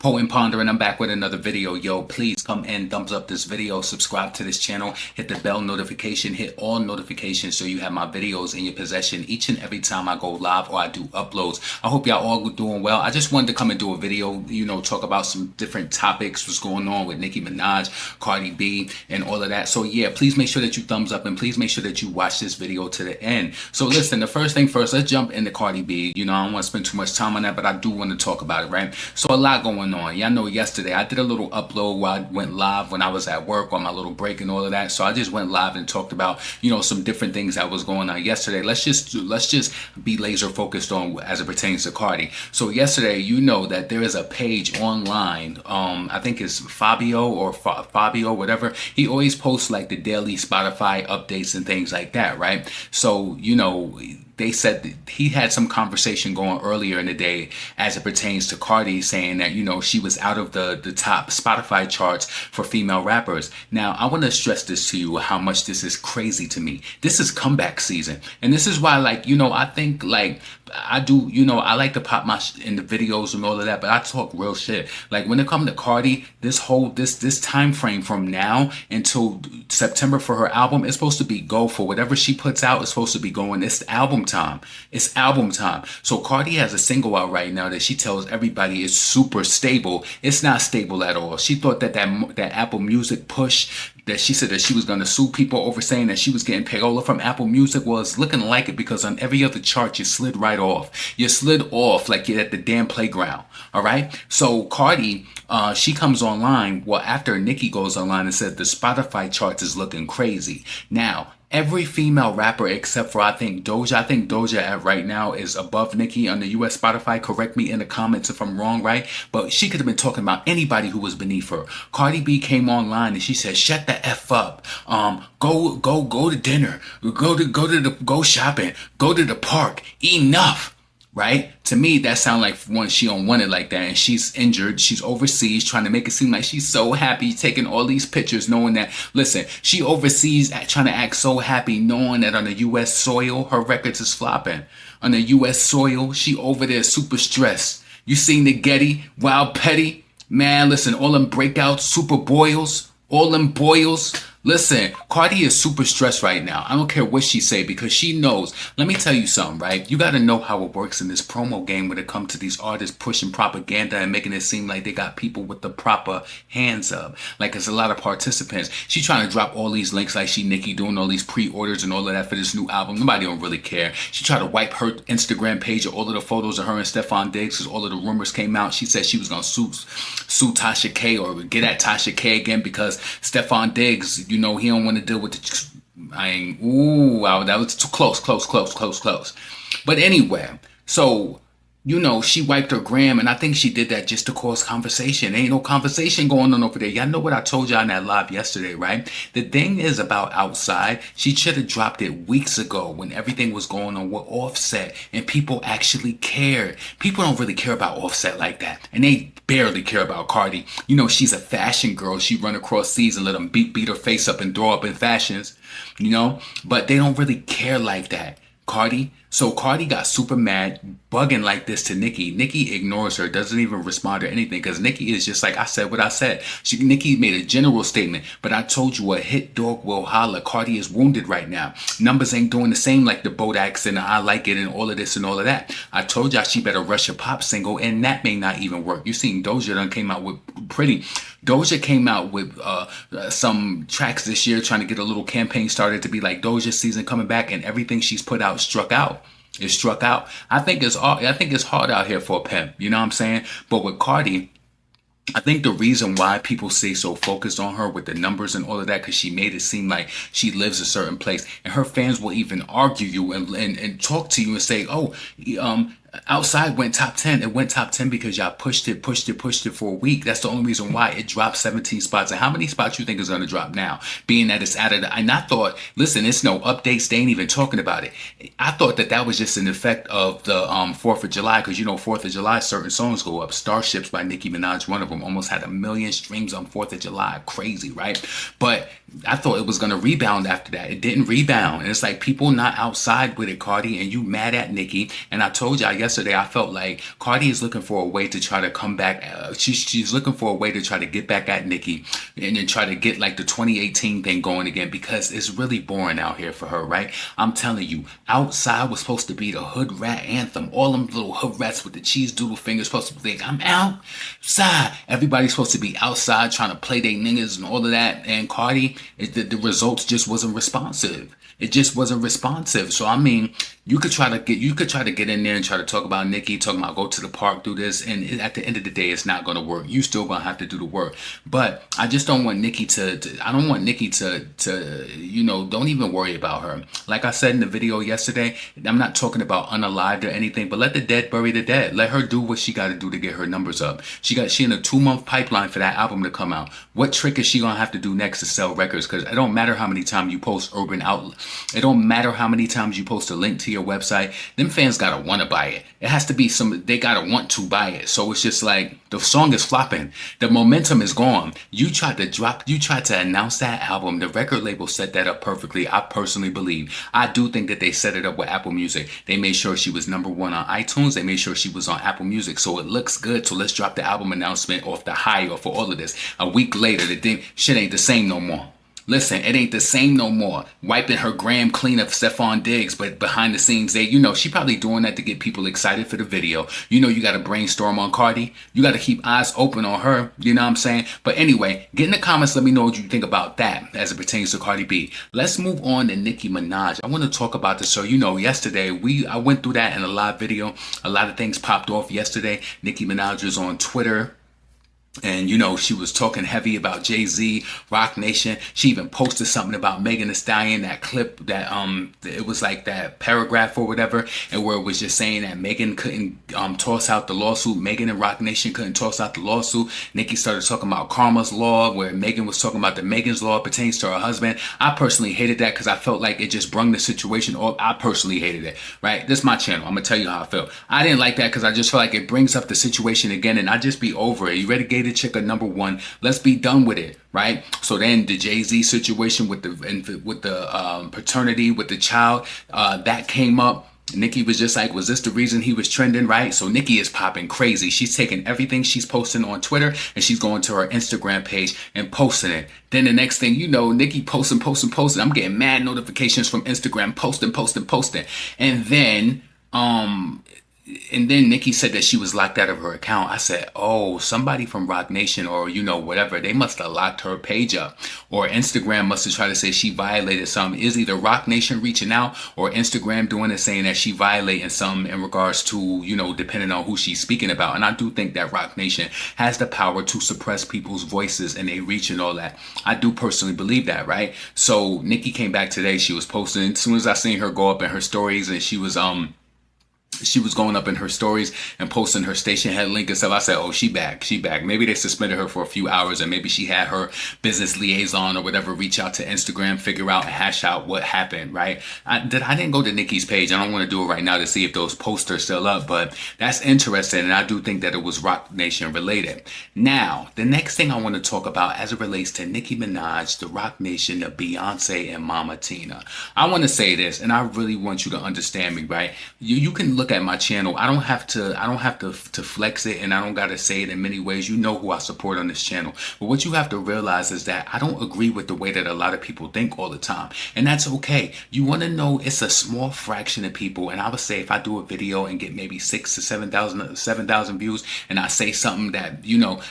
Poet Ponder, and I'm back with another video. Yo, please come and thumbs up this video, subscribe to this channel, hit the bell notification, hit all notifications so you have my videos in your possession each and every time I go live or I do uploads. I hope y'all all doing well. I just wanted to come and do a video, talk about some different topics, what's going on with Nicki Minaj, Cardi B, and all of that. So yeah, please make sure that you thumbs up and please make sure that you watch this video to the end. So listen, the first thing first, let's jump into Cardi B. I don't want to spend too much time on that, but I do want to talk about it, right? So a lot going on. Y'all know yesterday I did a little upload while I went live when I was at work on my little break and all of that. So I just went live and talked about, some different things that was going on yesterday. Let's just be laser focused on as it pertains to Cardi. So yesterday, that there is a page online. I think it's Fabio, whatever. He always posts like the daily Spotify updates and things like that, right? So, they said that he had some conversation going earlier in the day as it pertains to Cardi, saying that, she was out of the top Spotify charts for female rappers. Now, I want to stress this to you, how much this is crazy to me. This is comeback season. And this is why, I think, I do, I like to pop my in the videos and all of that, but I talk real shit. Like, when it comes to Cardi, this time frame from now until September for her album, it's supposed to be go for whatever she puts out. It's supposed to be going. It's album time. It's album time. So Cardi has a single out right now that she tells everybody is super stable. It's not stable at all. She thought that Apple Music push that she said that she was going to sue people over saying that she was getting payola from Apple Music was looking like it, because on every other chart you slid right off. You slid off like you're at the damn playground. All right. So Cardi, she comes online. Well, after Nicki goes online and said the Spotify charts is looking crazy. Now, every female rapper except for I think Doja at right now is above Nicki on the US Spotify. Correct me in the comments if I'm wrong, right? But she could have been talking about anybody who was beneath her. Cardi B came online and she said, "Shut the F up. Go to dinner. Go shopping. Go to the park. Enough." Right? To me, that sounds like one, she don't want it like that. And she's injured. She's overseas trying to make it seem like she's so happy, taking all these pictures, knowing that, listen, she overseas trying to act so happy, knowing that on the U.S. soil, her records is flopping. On the U.S. soil, she over there super stressed. You seen the Getty, Wild Petty? Man, listen, all them breakouts, super boils, all them boils. Listen, Cardi is super stressed right now. I don't care what she say, because she knows. Let me tell you something, right? You got to know how it works in this promo game when it comes to these artists pushing propaganda and making it seem like they got people with the proper hands up. Like, there's a lot of participants. She trying to drop all these links like she Nicki, doing all these pre-orders and all of that for this new album. Nobody don't really care. She tried to wipe her Instagram page of all of the photos of her and Stephon Diggs because all of the rumors came out. She said she was going to sue Tasha K or get at Tasha K again because Stephon Diggs, he don't want to deal with wow, that was too close. But anyway, so, she wiped her gram, and I think she did that just to cause conversation. Ain't no conversation going on over there. Y'all know what I told y'all in that live yesterday, right? The thing is about Outside, she should have dropped it weeks ago when everything was going on with Offset, and people actually cared. People don't really care about Offset like that, and they barely care about Cardi. She's a fashion girl. She run across seas and let them beat her face up and throw up in fashions, but they don't really care like that. Cardi. So Cardi got super mad, bugging like this to Nicki. Nicki ignores her, doesn't even respond to anything, because Nicki is just like, I said what I said. Nicki made a general statement, but I told you a hit dog will holler. Cardi is wounded right now. Numbers ain't doing the same like the Bodaks and the I Like It and all of this and all of that. I told y'all she better rush a pop single, and that may not even work. You seen Doja done came out with Doja came out with some tracks this year trying to get a little campaign started to be like Doja season coming back, and everything she's put out struck out. It struck out. I think it's hard out here for a pimp. You know what I'm saying? But with Cardi, I think the reason why people stay so focused on her with the numbers and all of that, because she made it seem like she lives a certain place, and her fans will even argue you and talk to you and say, "Oh, Outside went top 10. It went top 10 because y'all pushed it for a week. That's the only reason why it dropped 17 spots. And how many spots you think is going to drop now, being that it's out of the... And I thought, listen, it's no updates. They ain't even talking about it. I thought that was just an effect of the 4th of July, because 4th of July, certain songs go up. Starships by Nicki Minaj, one of them, almost had 1 million streams on 4th of July. Crazy, right? But I thought it was going to rebound after that. It didn't rebound. And it's like people not outside with it, Cardi, and you mad at Nicki. And I told y'all yesterday, I felt like Cardi is looking for a way to try to come back. She's looking for a way to try to get back at Nicki and then try to get like the 2018 thing going again, because it's really boring out here for her, right? I'm telling you, Outside was supposed to be the hood rat anthem. All them little hood rats with the cheese doodle fingers supposed to be like, I'm outside. Everybody's supposed to be outside trying to play their niggas and all of that. And Cardi, the results just wasn't responsive. It just wasn't responsive. So I mean, you could try to get in there and try to talk about Nicki, talking about go to the park, do this, and at the end of the day, it's not gonna work. You still gonna have to do the work. But I just don't want Nicki I don't want Nicki to don't even worry about her. Like I said in the video yesterday, I'm not talking about unalived or anything, but let the dead bury the dead. Let her do what she got to do to get her numbers up. She in a 2-month pipeline for that album to come out. What trick is she gonna have to do next to sell records? Because it don't matter how many times you post Urban Outlet. It don't matter how many times you post a link to your website. Them fans gotta want to buy it. It has to be they gotta want to buy it. So it's just like the song is flopping. The momentum is gone. You tried to announce that album. The record label set that up perfectly. I personally believe. I do think that they set it up with Apple Music. They made sure she was #1 on iTunes. They made sure she was on Apple Music. So it looks good. So let's drop the album announcement off the high or for all of this. A week later, shit ain't the same no more. Listen, it ain't the same no more. Wiping her gram clean of Stephon Diggs, but behind the scenes, she probably doing that to get people excited for the video. You got to brainstorm on Cardi. You got to keep eyes open on her. You know what I'm saying? But anyway, get in the comments. Let me know what you think about that as it pertains to Cardi B. Let's move on to Nicki Minaj. I want to talk about this. So, yesterday, I went through that in a live video. A lot of things popped off yesterday. Nicki Minaj was on Twitter. And, she was talking heavy about Jay-Z, Rock Nation. She even posted something about Megan Thee Stallion, that clip that, it was like that paragraph or whatever, and where it was just saying that Megan couldn't toss out the lawsuit. Megan and Rock Nation couldn't toss out the lawsuit. Nicki started talking about Karma's Law, where Megan was talking about the Megan's Law pertains to her husband. I personally hated that because I felt like it just brung the situation up. I personally hated it, right? This is my channel. I'm going to tell you how I felt. I didn't like that because I just felt like it brings up the situation again, and I just be over it. You ready to get chick a #1, let's be done with it, right? So then the Jay-Z situation with the paternity with the child, that came up. Nicki was just like, was this the reason he was trending, right? So Nicki is popping crazy. She's taking everything she's posting on Twitter and she's going to her Instagram page and posting it. Then the next thing you know, Nicki posting. I'm getting mad notifications from Instagram, posting. And then Nicki said that she was locked out of her account. I said, oh, somebody from Rock Nation or, whatever, they must have locked her page up. Or Instagram must have tried to say she violated something. Is either Rock Nation reaching out or Instagram doing it, saying that she violating something in regards to, depending on who she's speaking about. And I do think that Rock Nation has the power to suppress people's voices and they reach and all that. I do personally believe that, right? So Nicki came back today. She was posting, as soon as I seen her go up in her stories, and she was going up in her stories and posting her station head link and stuff. I said, oh, she back. Maybe they suspended her for a few hours and maybe she had her business liaison or whatever reach out to Instagram, figure out and hash out what happened, right? I didn't go to Nicki's page. I don't want to do it right now to see if those posts are still up, but that's interesting. And I do think that it was Rock Nation related. Now, the next thing I want to talk about as it relates to Nicki Minaj, the Rock Nation, the Beyoncé and Mama Tina. I want to say this, and I really want you to understand me, right? You can look at my channel. I don't have to flex it, and I don't got to say it in many ways. You know who I support on this channel. But what you have to realize is that I don't agree with the way that a lot of people think all the time. And that's okay. You want to know it's a small fraction of people. And I would say if I do a video and get maybe 6,000 to 7,000 views and I say something that,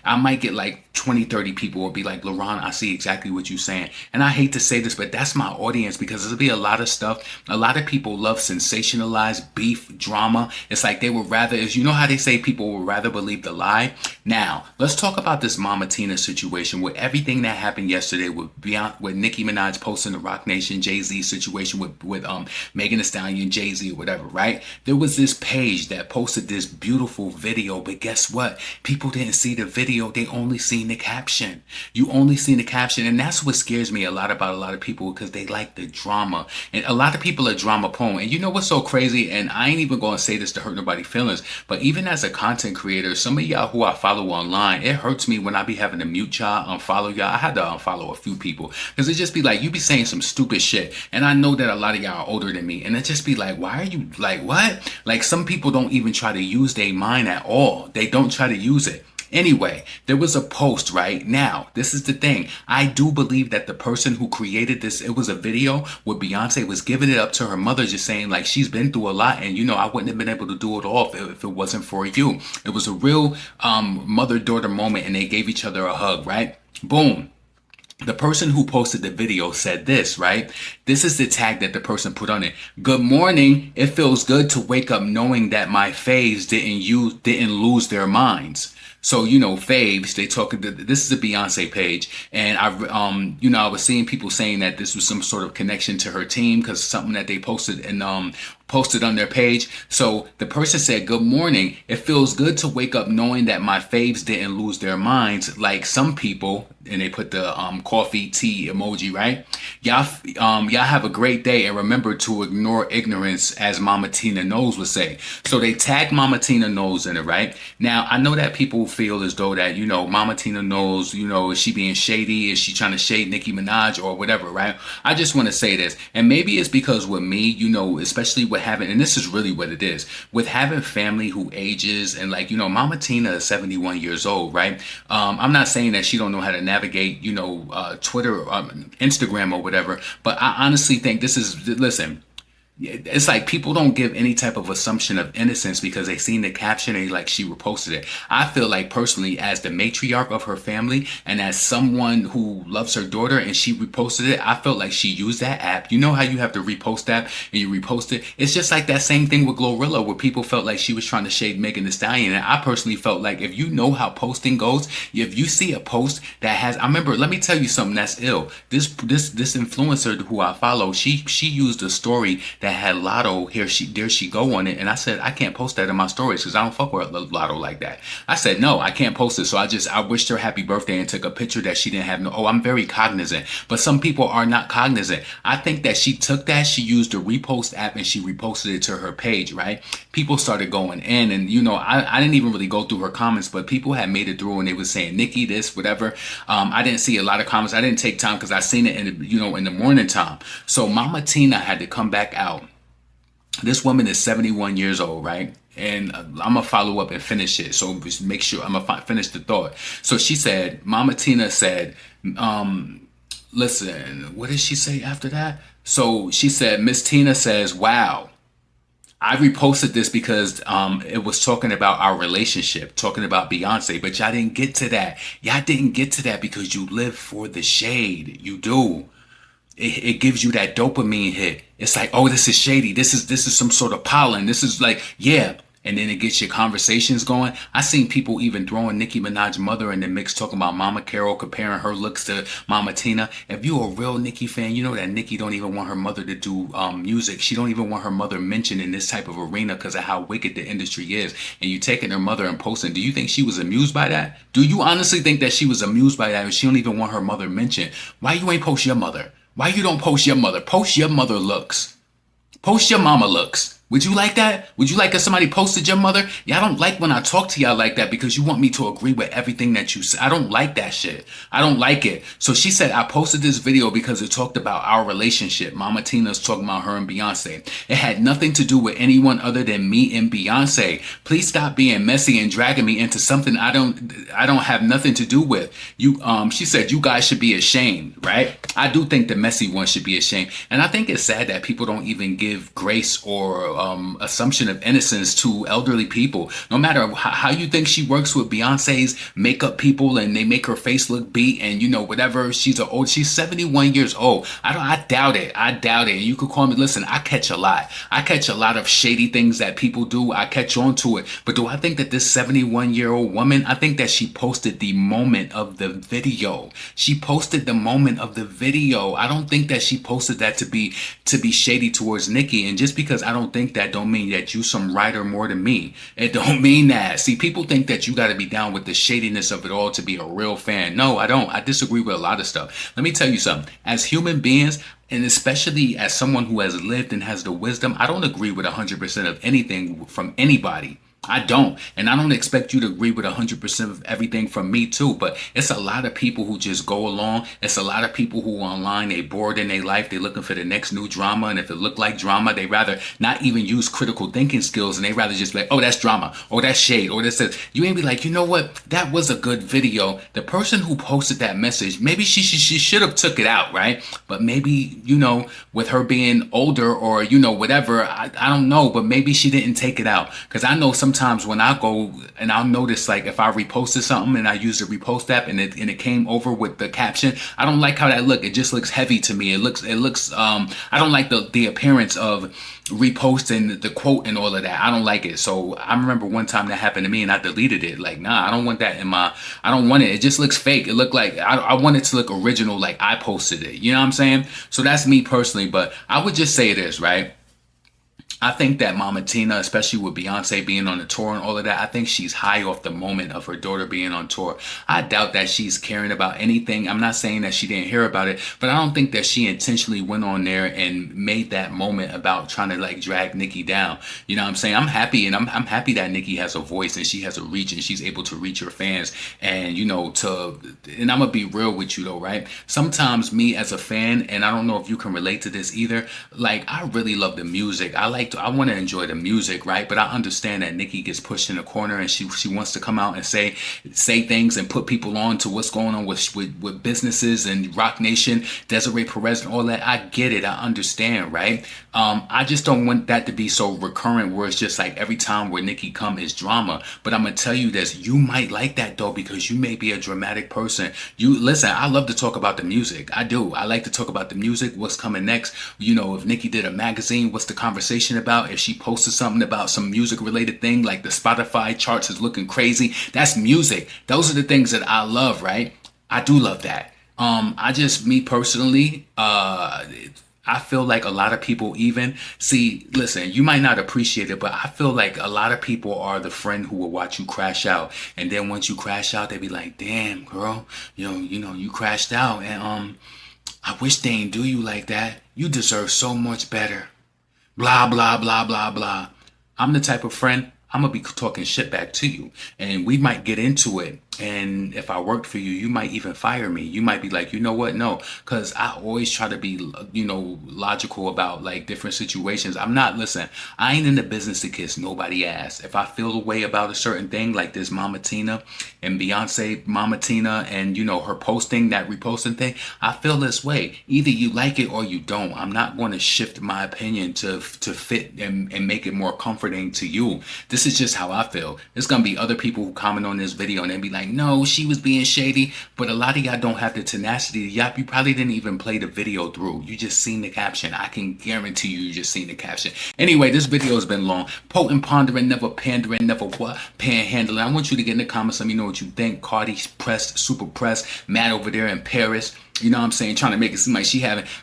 I might get like 20, 30 people will be like, LaRon, I see exactly what you're saying. And I hate to say this, but that's my audience, because there'll be a lot of stuff. A lot of people love sensationalized beef, drama. It's like they would rather, how they say people would rather believe the lie. Now, let's talk about this Mama Tina situation with everything that happened yesterday with Nicki Minaj posting the Rock Nation, Jay-Z situation with Megan Thee Stallion, Jay-Z or whatever, right? There was this page that posted this beautiful video, but guess what? People didn't see the video. They only seen the caption. You only seen the caption. And that's what scares me a lot about a lot of people, because they like the drama. And a lot of people are drama prone. And you know what's so crazy? And I ain't even going to say this to hurt nobody's feelings, but even as a content creator, some of y'all who I follow online, it hurts me when I be having to mute y'all, unfollow y'all. I had to unfollow a few people because it just be like, you be saying some stupid shit. And I know that a lot of y'all are older than me. And it just be like, why are you like, what? Like, some people don't even try to use their mind at all. They don't try to use it. Anyway, there was a post right now. This is the thing. I do believe that the person who created this, it was a video where Beyonce was giving it up to her mother, just saying like she's been through a lot, and I wouldn't have been able to do it all if it wasn't for you. It was a real mother-daughter moment, and they gave each other a hug, right? Boom. The person who posted the video said this, right? This is the tag that the person put on it. Good morning. It feels good to wake up knowing that my faves didn't lose their minds. So, faves, they talking, this is a Beyonce page. And I was seeing people saying that this was some sort of connection to her team because something that they posted and, posted on their page. So the person said, good morning. It feels good to wake up knowing that my faves didn't lose their minds like some people. And they put the coffee tea emoji, right? Y'all have a great day, and remember to ignore ignorance, as Mama Tina Knowles would say. So they tagged Mama Tina Knowles in it, right? Now, I know that people feel as though that, Mama Tina Knowles, is she being shady? Is she trying to shade Nicki Minaj or whatever, right? I just want to say this, and maybe it's because with me, especially with having, and this is really what it is, with having family who ages, and like, Mama Tina is 71 years old, right? I'm not saying that she don't know how to navigate, Twitter, Instagram or whatever, but I honestly think listen, it's like people don't give any type of assumption of innocence because they seen the caption and like she reposted it. I feel like personally, as the matriarch of her family and as someone who loves her daughter, and she reposted it, I felt like she used that app. You know how you have the repost app and you repost it? It's just like that same thing with Glorilla, where people felt like she was trying to shade Megan Thee Stallion. And I personally felt like if you know how posting goes, if you see a post that has, I remember, let me tell you something that's ill. This influencer who I follow, she used a story that had Lotto there she go on it, and I said I can't post that in my stories because I don't fuck with Lotto like that. I said no, I can't post it. So I wished her happy birthday and took a picture that she didn't have. I'm very cognizant, but some people are not cognizant. I think that she took that, she used the repost app and she reposted it to her page, right? People started going in, and I didn't even really go through her comments, but people had made it through and they were saying Nicki this, whatever. I didn't see a lot of comments. I didn't take time because I seen it in the morning time. So Mama Tina had to come back out. This woman is 71 years old, right? And I'm going to follow up and finish it. So just make sure I'm going to finish the thought. So she said, Mama Tina said, listen, what did she say after that? So she said, Miss Tina says, wow, I reposted this because it was talking about our relationship, talking about Beyonce, but y'all didn't get to that. Y'all didn't get to that because you live for the shade. You do. It gives you that dopamine hit. It's like, oh, this is shady. This is some sort of pollen. This is like, yeah. And then it gets your conversations going. I seen people even throwing Nicki Minaj's mother in the mix, talking about Mama Carol, comparing her looks to Mama Tina. If you're a real Nicki fan, you know that Nicki don't even want her mother to do music. She don't even want her mother mentioned in this type of arena because of how wicked the industry is. And you taking her mother and posting. Do you think she was amused by that? Do you honestly think that she was amused by that and she don't even want her mother mentioned? Why you ain't post your mother? Why you don't post your mother? Post your mother looks. Post your mama looks. Would you like that? Would you like if somebody posted your mother? Y'all don't like when I talk to y'all like that because you want me to agree with everything that you say. I don't like that shit. I don't like it. So she said, I posted this video because it talked about our relationship. Mama Tina's talking about her and Beyonce. It had nothing to do with anyone other than me and Beyonce. Please stop being messy and dragging me into something I don't have nothing to do with. She said, you guys should be ashamed, right? I do think the messy one should be ashamed. And I think it's sad that people don't even give grace or assumption of innocence to elderly people. No matter how you think she works with Beyonce's makeup people and they make her face look beat and whatever, she's 71 years old. I doubt it. And you could call me, listen, I catch a lot of shady things that people do. I catch on to it. But do I think that this 71-year-old woman, I think that she posted the moment of the video. She posted the moment of the video. I don't think that she posted that to be shady towards Nicki. And just because I don't think think that don't mean that you some writer more than me. It don't mean that. See, people think that you got to be down with the shadiness of it all to be a real fan. No, I don't. I disagree with a lot of stuff. Let me tell you something. As human beings, and especially as someone who has lived and has the wisdom, I don't agree with 100% of anything from anybody. I don't. And I don't expect you to agree with 100% of everything from me too. But it's a lot of people who just go along. It's a lot of people who online, they bored in their life. They're looking for the next new drama. And if it look like drama, they rather not even use critical thinking skills. And they rather just be like, oh, that's drama. Oh, that's shade. Or this is. You ain't be like, you know what? That was a good video. The person who posted that message, maybe she should have took it out, right? But maybe, you know, with her being older or, you know, whatever, I don't know. But maybe she didn't take it out. Because I know sometimes when I go and I'll notice, like, if I reposted something and I use the repost app and it came over with the caption, I don't like how that look. It just looks heavy to me. It looks I don't like the appearance of reposting the quote and all of that. I don't like it. So I remember one time that happened to me and I deleted it. Like, nah, I don't want that I don't want it. It just looks fake. It looked like I want it to look original, like I posted it. You know what I'm saying? So that's me personally. But I would just say this, right? I think that Mama Tina, especially with Beyonce being on the tour and all of that, I think she's high off the moment of her daughter being on tour. I doubt that she's caring about anything. I'm not saying that she didn't hear about it, but I don't think that she intentionally went on there and made that moment about trying to like drag Nicki down. You know what I'm saying? I'm happy, and I'm happy that Nicki has a voice and she has a reach and she's able to reach her fans. And you know, and I'm gonna be real with you though, right? Sometimes me as a fan, and I don't know if you can relate to this either, like I really love the music. I want to enjoy the music, right? But I understand that Nicki gets pushed in the corner and she wants to come out and say things and put people on to what's going on with businesses and Rock Nation, Desiree Perez and all that. I get it. I understand, right? I just don't want that to be so recurrent where it's just like every time where Nicki come is drama. But I'm going to tell you this, you might like that though, because you may be a dramatic person. You listen, I love to talk about the music. I do. I like to talk about the music, what's coming next. You know, if Nicki did a magazine, what's the conversation about? If she posted something about some music related thing, like the Spotify charts is looking crazy, that's music. Those are the things that I love, right? I do love that. Me personally, I feel like a lot of people even see, listen, you might not appreciate it, but I feel like a lot of people are the friend who will watch you crash out. And then once you crash out, they be like, damn, girl, you know, you crashed out. And I wish they ain't do you like that. You deserve so much better. Blah, blah, blah, blah, blah. I'm the type of friend, I'm going to be talking shit back to you. And we might get into it. And if I worked for you, you might even fire me. You might be like, you know what? No, because I always try to be, you know, logical about like different situations. Listen, I ain't in the business to kiss nobody ass. If I feel the way about a certain thing, like this Mama Tina and Beyonce, Mama Tina, and, you know, her posting, that reposting thing, I feel this way. Either you like it or you don't. I'm not going to shift my opinion to fit and make it more comforting to you. This is just how I feel. There's going to be other people who comment on this video and they be like, no, she was being shady. But a lot of y'all don't have the tenacity. You probably didn't even play the video through. You just seen the caption. I can guarantee you just seen the caption. Anyway, this video has been long. Potent, pondering, never pandering, never what? Panhandling. I want you to get in the comments. Let me know what you think. Cardi pressed, super pressed, mad over there in Paris. You know what I'm saying? Trying to make it seem like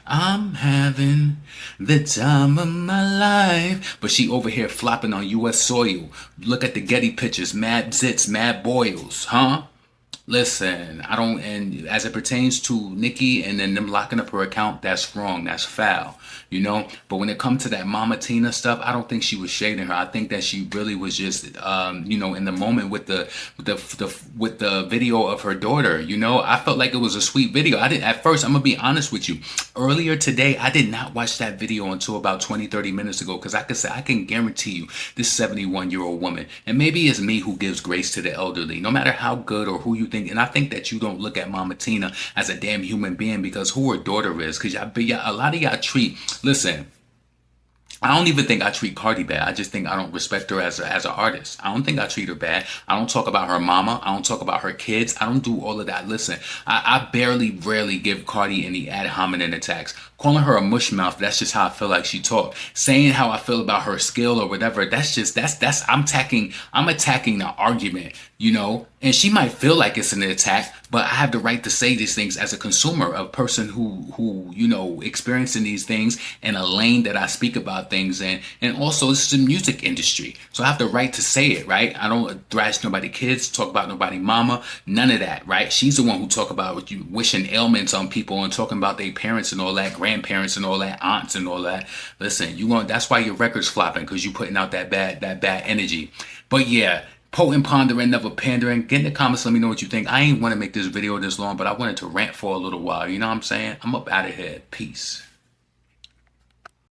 I'm having the time of my life. But she over here flopping on U.S. soil. Look at the Getty pictures. Mad zits, mad boils. Huh? Listen, and as it pertains to Nicki and then them locking up her account, that's wrong. That's foul, you know? But when it comes to that Mama Tina stuff, I don't think she was shading her. I think that she really was just, you know, in the moment with the video of her daughter, you know? I felt like it was a sweet video. At first, I'm going to be honest with you. Earlier today, I did not watch that video until about 20, 30 minutes ago, because I can guarantee you this 71-year-old woman, and maybe it's me who gives grace to the elderly, no matter how good or who you think. And I think that you don't look at Mama Tina as a damn human being because who her daughter is. Because a lot of y'all listen, I don't even think I treat Cardi bad. I just think I don't respect her as an artist. I don't think I treat her bad. I don't talk about her mama. I don't talk about her kids. I don't do all of that. Listen, I rarely give Cardi any ad hominem attacks. Calling her a mush mouth, that's just how I feel like she talk. Saying how I feel about her skill or whatever, I'm attacking the argument, you know? And she might feel like it's an attack, but I have the right to say these things as a consumer, a person who you know, experiencing these things in a lane that I speak about things in. And also, this is the music industry, so I have the right to say it, right? I don't thrash nobody kids, talk about nobody mama, none of that, right? She's the one who talk about you wishing ailments on people and talking about their parents and all that, grandparents and all that, aunts and all that. Listen, you want, that's why your record's flopping, because you putting out that bad energy. But yeah, potent pondering, never pandering. Get in the comments, let me know what you think. I ain't want to make this video this long, but I wanted to rant for a little while. You know what I'm saying? I'm up out of here. Peace.